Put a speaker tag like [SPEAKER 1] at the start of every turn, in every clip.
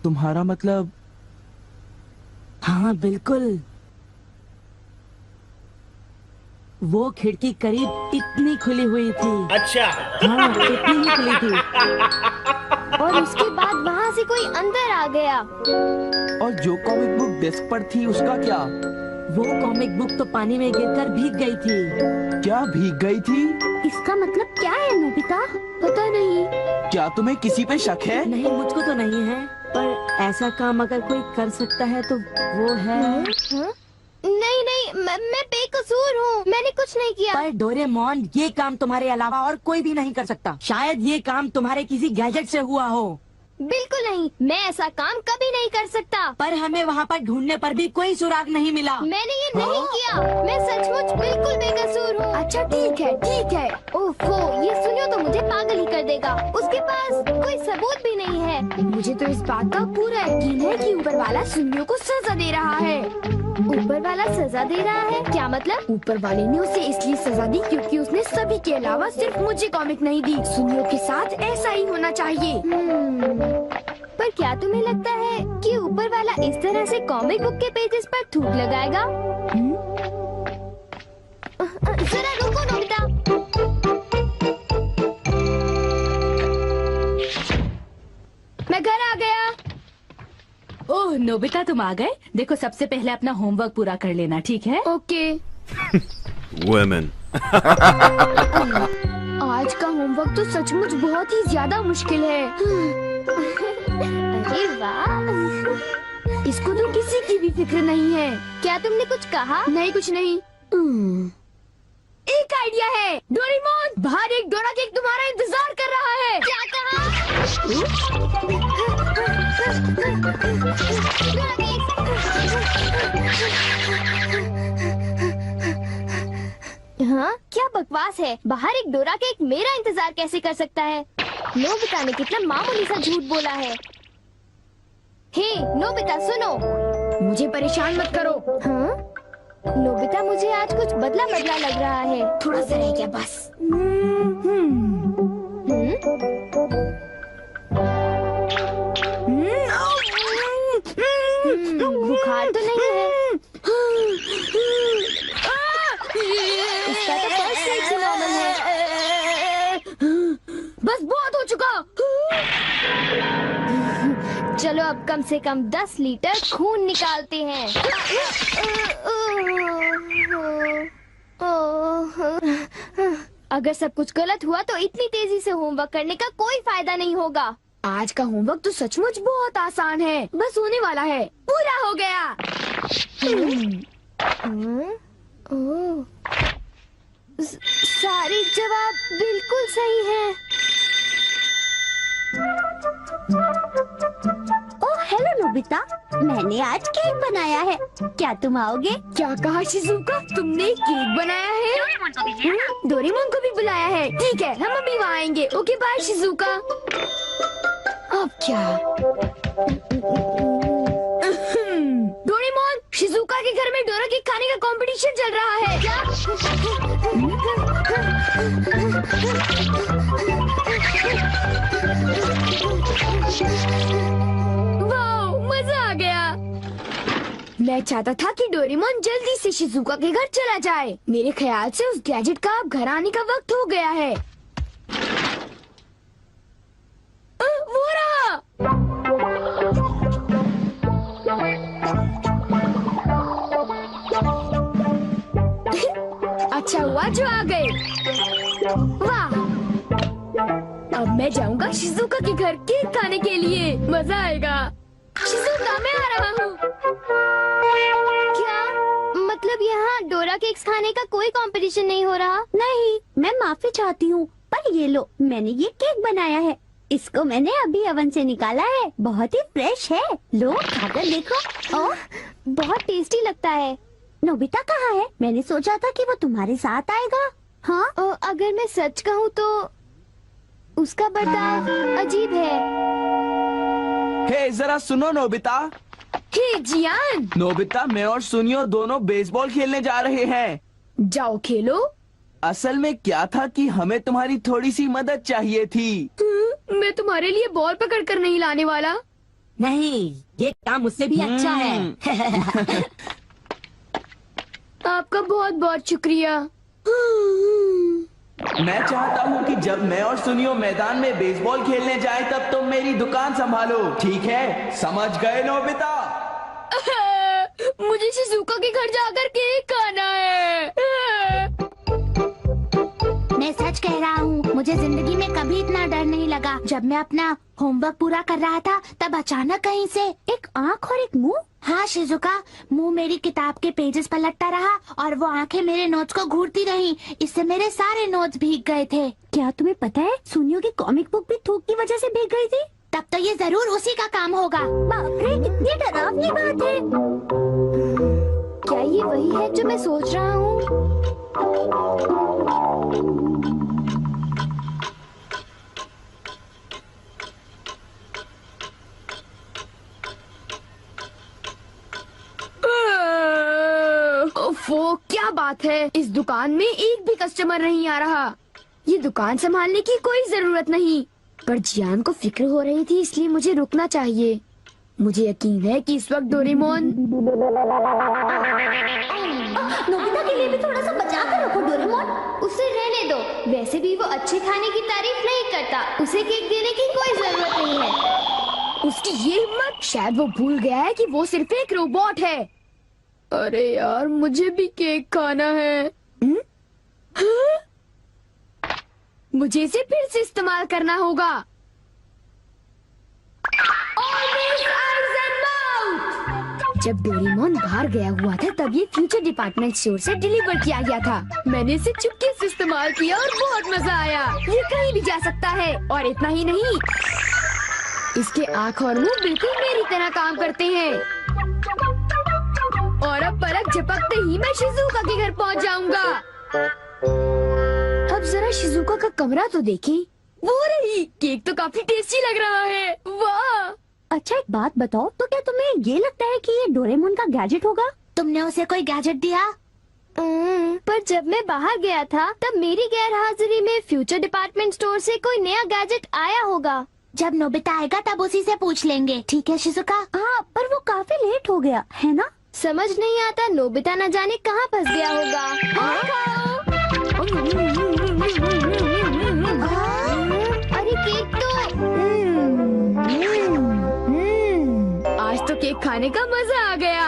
[SPEAKER 1] तुम्हारा मतलब?
[SPEAKER 2] हाँ बिल्कुल, वो खिड़की करीब इतनी खुली हुई थी।
[SPEAKER 3] अच्छा।
[SPEAKER 2] हाँ, इतनी ही खुली थी।
[SPEAKER 4] और उसके बाद वहाँ से कोई अंदर आ गया।
[SPEAKER 1] और जो कॉमिक बुक डेस्क पर थी उसका क्या?
[SPEAKER 2] वो कॉमिक बुक तो पानी में गिरकर भीग गई थी।
[SPEAKER 1] क्या भीग गई थी?
[SPEAKER 4] इसका मतलब क्या है नोबिता? पता नहीं।
[SPEAKER 1] क्या तुम्हें किसी पे शक है?
[SPEAKER 2] नहीं, मुझको तो नहीं है, पर ऐसा काम अगर कोई कर सकता है तो वो है।
[SPEAKER 4] नहीं नहीं, मैं बेकसूर हूँ, मैंने कुछ नहीं किया।
[SPEAKER 2] पर डोरेमोन, ये काम तुम्हारे अलावा और कोई भी नहीं कर सकता। शायद ये काम तुम्हारे किसी गैजेट से हुआ हो।
[SPEAKER 4] बिल्कुल नहीं, मैं ऐसा काम कभी नहीं कर सकता।
[SPEAKER 2] पर हमें वहाँ पर ढूंढने पर भी कोई सुराग नहीं मिला।
[SPEAKER 4] मैंने ये नहीं किया, मैं सचमुच बिल्कुल बेकसूर हूँ। अच्छा ठीक है ठीक है। ओफो, ये सुनियो तो मुझे पागल ही कर देगा। उसके पास कोई सबूत भी नहीं है। मुझे तो इस बात का पूरा यकीन है कि ऊपर वाला सुनियो को सजा दे रहा है। ऊपर वाला सजा दे रहा है? क्या मतलब? ऊपर वाले ने उसे इसलिए सजा दी क्योंकि उसने सभी के अलावा सिर्फ मुझे कॉमिक नहीं दी। सुनियो के साथ ऐसा ही होना चाहिए। पर क्या तुम्हें लगता है कि ऊपर वाला इस तरह से कॉमिक बुक के पेजेस पर थूक लगाएगा? जरा रुको नोबिता। मैं घर आ गया।
[SPEAKER 5] ओह नोबिता, तुम आ गए। देखो, सबसे पहले अपना होमवर्क पूरा कर लेना, ठीक है?
[SPEAKER 4] ओके।
[SPEAKER 6] वुमेन।
[SPEAKER 4] आज का होमवर्क तो सचमुच बहुत ही ज्यादा मुश्किल है। अरे वाह, इसको तो किसी की भी फिक्र नहीं है। क्या तुमने कुछ कहा? नहीं, कुछ नहीं। एक आइडिया है। डोरेमोन, बाहर एक डोरा केक तुम्हारा इंतजार कर रहा है। क्या कहा? हाँ, क्या बकवास है। बाहर एक डोरा केक मेरा इंतजार कैसे कर सकता है? नोबिता ने कितना मामूली सा झूठ बोला है। हे नोबिता, सुनो। मुझे परेशान मत करो। हाँ? नोबिता, मुझे आज कुछ बदला बदला लग रहा है। थोड़ा सा रह गया बस। बुखार तो नहीं है? इसका तो फर्स्ट एड से नॉर्मल है। बस बहुत हो चुका। चलो अब कम से कम 10 लीटर खून निकालते हैं। अगर सब कुछ गलत हुआ तो इतनी तेजी से होमवर्क करने का कोई फायदा नहीं होगा। आज का होमवर्क तो सचमुच बहुत आसान है, बस होने वाला है। पूरा हो गया। सारे जवाब बिल्कुल सही हैं।
[SPEAKER 7] ओह हेलो नोबिता, मैंने आज केक बनाया है, क्या तुम आओगे?
[SPEAKER 4] क्या कहा शिजुका? तुमने केक बनाया है? डोरेमोन को भी बुलाया है। ठीक है, हम अभी वहाँ आएंगे। Okay bye Shizuka. अब क्या? डोरेमोन, शिजुका के घर में डोरा केक खाने का कंपटीशन चल रहा है। क्या? वाह, मजा आ गया। मैं चाहता था कि डोरेमोन जल्दी से शिजुका के घर चला जाए। मेरे ख्याल से उस गैजेट का अब घर आने का वक्त हो गया है। वो रहा। अच्छा हुआ जो आ गए। वाह, अब मैं जाऊंगा शिजुका के घर केक खाने के लिए। मजा आएगा। शिजुका, मैं आ रहा हूँ। क्या मतलब यहाँ डोरा केक्स खाने का कोई कंपटीशन नहीं हो रहा?
[SPEAKER 7] नहीं, मैं माफी चाहती हूँ, पर ये लो, मैंने ये केक बनाया है। इसको मैंने अभी ओवन से निकाला है, बहुत ही फ्रेश है। लो खाकर देखो।
[SPEAKER 4] ओह, बहुत टेस्टी लगता है।
[SPEAKER 7] नोबिता कहाँ है? मैंने सोचा था कि वो तुम्हारे साथ आएगा। हाँ?
[SPEAKER 4] अगर मैं सच कहूँ तो उसका बर्ताव अजीब है।
[SPEAKER 1] हे जरा सुनो नोबिता।
[SPEAKER 4] हे जियान।
[SPEAKER 1] नोबिता, मैं और सुनियो दोनों बेसबॉल खेलने जा रहे हैं।
[SPEAKER 4] जाओ खेलो।
[SPEAKER 1] असल में क्या था कि हमें तुम्हारी थोड़ी सी मदद चाहिए थी।
[SPEAKER 4] मैं तुम्हारे लिए बॉल पकड़ कर नहीं लाने वाला।
[SPEAKER 2] नहीं, ये काम मुझसे भी अच्छा है।
[SPEAKER 4] आपका बहुत बहुत शुक्रिया।
[SPEAKER 1] मैं चाहता हूँ कि जब मैं और सुनियो मैदान में बेसबॉल खेलने जाए तब तुम मेरी दुकान संभालो, ठीक है? समझ गए नोबिता?
[SPEAKER 4] मुझे शिजुका के घर जाकर केक खाना है।
[SPEAKER 7] मैं सच कह रहा हूँ, मुझे जिंदगी में कभी इतना डर नहीं लगा। जब मैं अपना होमवर्क पूरा कर रहा था तब अचानक कहीं से एक आँख और एक मुंह। हाँ शिजुका, मुंह मेरी किताब के पेजेस पलटता रहा और वो आंखें मेरे नोट्स को घूरती रहीं। इससे मेरे सारे नोट्स भीग गए थे। क्या तुम्हें पता है, सुनियो की कॉमिक बुक भी थूक की वजह से भीग गई थी? तब तो ये जरूर उसी का काम होगा। बाप रे, कितनी डरावनी बात है।
[SPEAKER 4] क्या ये वही है जो मैं सोच रहा हूँ? ओफो, क्या बात है, इस दुकान में एक भी कस्टमर नहीं आ रहा। ये दुकान संभालने की कोई जरूरत नहीं, पर जियान को फिक्र हो रही थी, इसलिए मुझे रुकना चाहिए। मुझे यकीन है कि इस वक्त डोरेमोन।
[SPEAKER 7] नोबिता के लिए भी थोड़ा सा बचा कर रखो डोरेमोन।
[SPEAKER 4] उसे रहने दो, वैसे भी वो अच्छे खाने की तारीफ नहीं करता। उसे केक देने की कोई जरूरत नहीं है। उसकी ये हिम्मत, शायद वो भूल गया है कि वो सिर्फ एक रोबोट है। अरे यार, मुझे भी केक खाना है। हाँ? मुझे इसे फिर से इस्तेमाल करना होगा। जब डोरेमोन बाहर गया हुआ था तब ये फ्यूचर डिपार्टमेंट स्टोर से डिलीवर किया गया था। मैंने इसे चुपके से इस्तेमाल किया और बहुत मजा आया। ये कहीं भी जा सकता है, और इतना ही नहीं, इसके आँख और मुंह बिल्कुल मेरी तरह काम करते हैं। और अब पलक झपकते ही मैं शिजुका के घर पहुंच जाऊंगा। अब जरा शिजुका का कमरा तो देखें। वो रही, केक तो काफी टेस्टी लग रहा है। वाह!
[SPEAKER 7] अच्छा एक बात बताओ, तो क्या तुम्हें ये लगता है कि ये डोरेमोन का गैजेट होगा? तुमने उसे कोई गैजेट दिया?
[SPEAKER 4] पर जब मैं बाहर गया था तब मेरी गैर हाजिरी में फ्यूचर डिपार्टमेंट स्टोर से कोई नया गैजेट आया होगा।
[SPEAKER 7] जब नोबिता आएगा तब उसी से पूछ लेंगे, ठीक है शिजुका? हाँ, पर वो काफी लेट हो गया है ना?
[SPEAKER 4] समझ नहीं आता, नोबिता न जाने कहाँ फंस गया होगा। अरे केक तो आज तो केक खाने का मजा आ गया।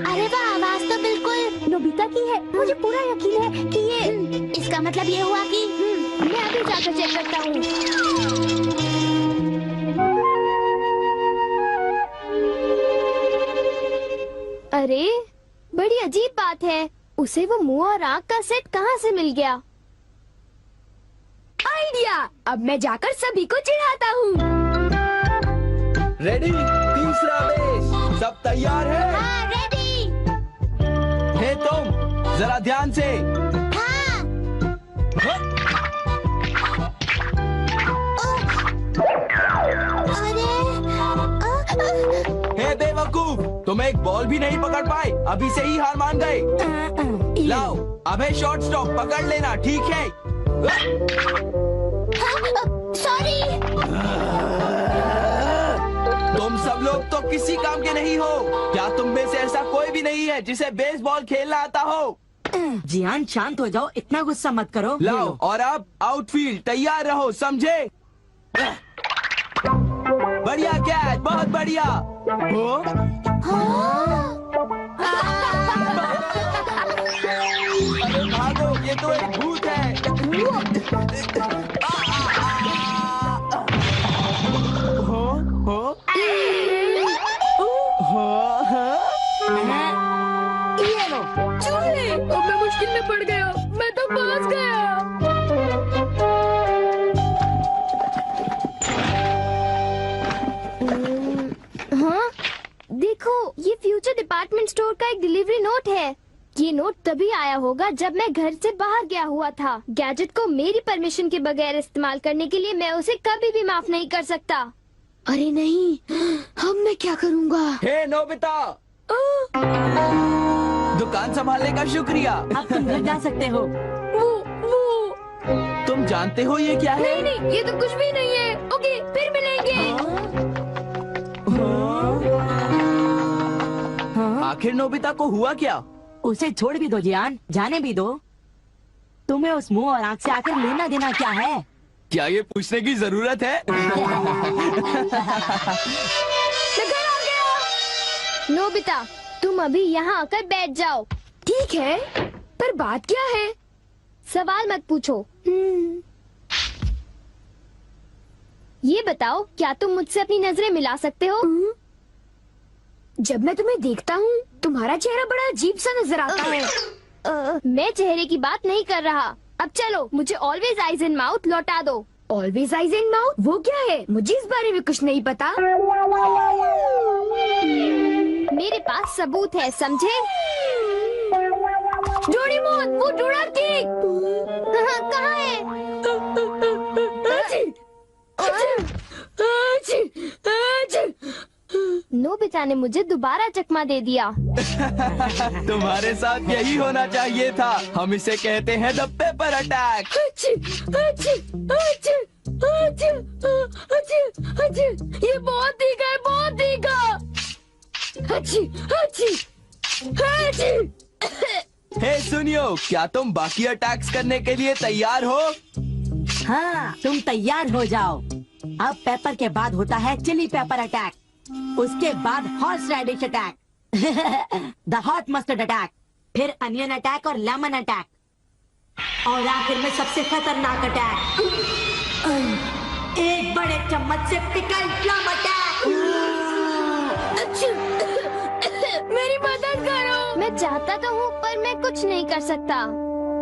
[SPEAKER 7] अरे वाह, आवाज तो बिल्कुल नोबिता की है। मुझे पूरा यकीन है कि ये, इसका मतलब ये हुआ कि
[SPEAKER 4] मैं अभी जाकर चेक करता हूँ। अरे बड़ी अजीब बात है, उसे वो मुंह और आँख का सेट कहाँ से मिल गया? आइडिया! अब मैं जाकर सभी को चिढ़ाता हूँ।
[SPEAKER 1] रेडी? तीसरा बेस, सब तैयार है?
[SPEAKER 7] हाँ, रेडी।
[SPEAKER 1] हे तुम, जरा ध्यान से। हे बेवकूफ, तुम एक बॉल भी नहीं पकड़ पाए, अभी से ही हार मान गए। लाओ, अबे शॉर्ट स्टॉप पकड़ लेना, ठीक है?
[SPEAKER 7] सॉरी।
[SPEAKER 1] तुम सब लोग तो किसी काम के नहीं हो। क्या तुम में से ऐसा कोई भी नहीं है जिसे बेसबॉल खेलना आता हो?
[SPEAKER 2] जियान शांत हो जाओ, इतना गुस्सा मत करो।
[SPEAKER 1] लाओ, और अब आउटफील्ड तैयार रहो, समझे? बढ़िया कैच, बहुत बढ़िया। हो? अरे भागो, ये तो एक भूत है।
[SPEAKER 2] ये लो।
[SPEAKER 4] चूहे! अब मैं मुश्किल में पड़ गया, मैं तो फंस गया। हाँ, देखो, ये फ्यूचर डिपार्टमेंट स्टोर का एक डिलीवरी नोट है। ये नोट तभी आया होगा जब मैं घर से बाहर गया हुआ था। गैजेट को मेरी परमिशन के बगैर इस्तेमाल करने के लिए मैं उसे कभी भी माफ नहीं कर सकता। अरे नहीं, अब मैं क्या करूँगा?
[SPEAKER 1] हे नोबिता, दुकान संभालने का शुक्रिया।
[SPEAKER 2] अब तुम घर जा सकते हो।
[SPEAKER 4] वो
[SPEAKER 1] तुम जानते हो ये क्या है?
[SPEAKER 4] नहीं, ये तो कुछ भी नहीं है। ओके, फिर मिलेंगे।
[SPEAKER 1] आखिर नोबिता को हुआ क्या?
[SPEAKER 2] उसे छोड़ भी दो जियान, जाने भी दो। तुम्हें उस मुंह और आंख से आखिर लेना देना क्या है?
[SPEAKER 1] क्या ये पूछने की जरूरत है?
[SPEAKER 4] नोबिता, तुम अभी यहाँ आकर बैठ जाओ। ठीक है, पर बात क्या है? सवाल मत पूछो। ये बताओ, क्या तुम मुझसे अपनी नजरें मिला सकते हो? जब मैं तुम्हें देखता हूँ, तुम्हारा चेहरा बड़ा अजीब सा नजर आता है। मैं चेहरे की बात नहीं कर रहा। अब चलो, मुझे ऑलवेज आइज इन माउथ लौटा दो। Always eyes in mouth? वो क्या है? मुझे इस बारे में कुछ नहीं पता। मेरे पास सबूत है, समझे? डोरेमोन, वो डोरा केक कहाँ है? नोबिता ने मुझे दोबारा चकमा दे दिया।
[SPEAKER 1] तुम्हारे साथ यही होना चाहिए था। हम इसे कहते हैं द पेपर अटैक।
[SPEAKER 4] ये बहुत तीखा है, बहुत तीखा।
[SPEAKER 1] हे सुनियो, क्या तुम बाकी अटैक्स करने के लिए तैयार हो?
[SPEAKER 2] हाँ, तुम तैयार हो जाओ। अब पेपर के बाद होता है चिली पेपर अटैक, उसके बाद horseradish attack, the hot mustard attack, फिर अनियन अटैक और लेमन अटैक, और आखिर में सबसे खतरनाक अटैक, एक बड़े चम्मच से पिकल प्लम अटैक।
[SPEAKER 4] मेरी मदद करो। मैं चाहता तो हूँ, पर मैं कुछ नहीं कर सकता।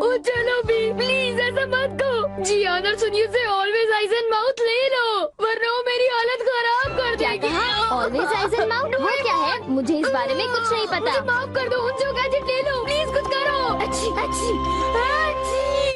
[SPEAKER 4] ओ चलो भी, प्लीज ऐसा मत करो। जियान और सुनियो से ऑलवेज आइज एंड माउथ ले लो, वरना वो मेरी हालत खराब कर देगी। ऑलवेज आइज एंड माउथ वो क्या है? मुझे इस बारे में कुछ नहीं पता। मुझे माफ कर दो, उन